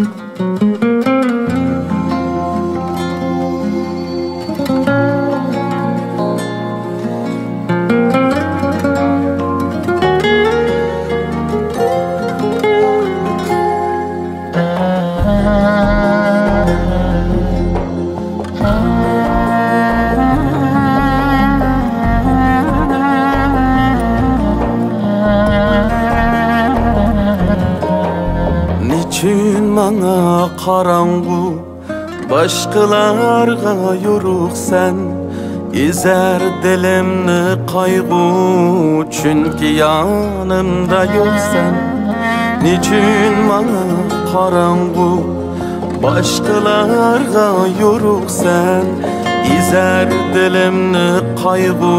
Niçin bana karangu, başkalarga yoruk sen? İzer dilimni kaygı, çünkü yanımda yok sen. Niçin bana karangu, başkalarga yoruk sen? İzer dilimni kaygı,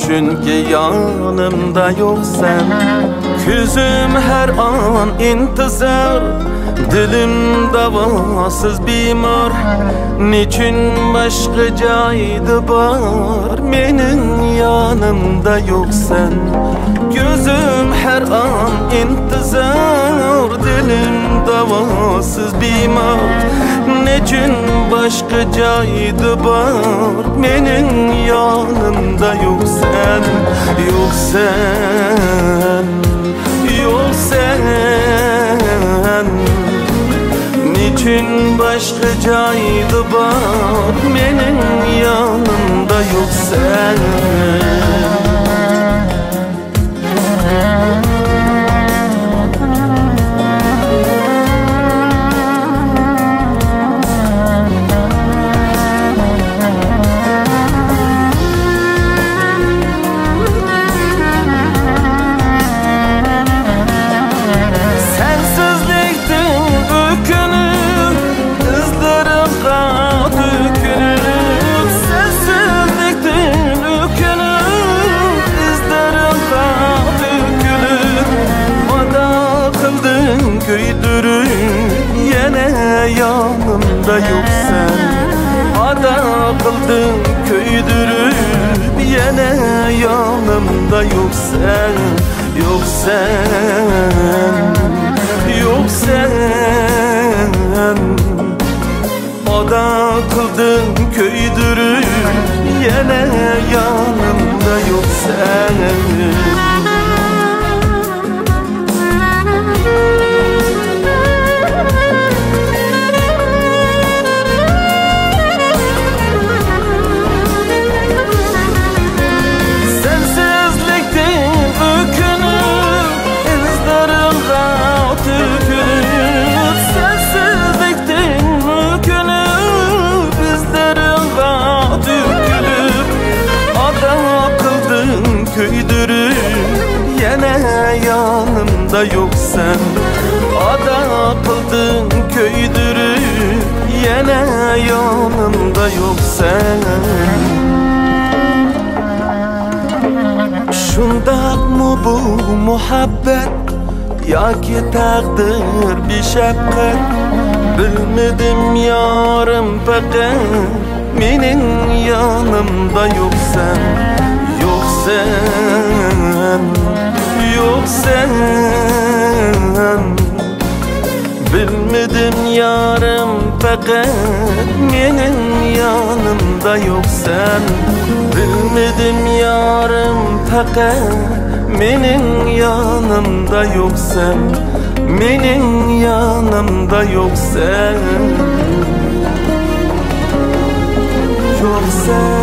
çünkü yanımda yok sen. Küzüm her an intizar, dilim davasız bimar. Niçin başka caydı bar, menin yanımda yok sen. Gözüm her an intizar, dilim davasız bimar. Niçin başka caydı bar, menin yanımda yok sen. Yok sen, yok sen. Niçin başka caydı bar, menin yanımda yok sen. Yanımda yok sen. Ada kıldın köydürüp, yine yanımda yok sen. Yok sen, yok sen. Ada kıldın köydürüp, yine yanımda yok sen. Yine yanımda yok sen. Ada kıldın köydürüp, yine yanımda yok sen. Şundak mı bu muhabbet, yoki takdir bir şefkat? Bilmedim yarım, fakat menin yanımda yok sen. Yok sen, yok sen. Bilmedim yarım, fakat menin yanımda yok sen. Bilmedim yarım, fakat menin yanımda yok sen. Menin yanımda yok sen. Yok sen.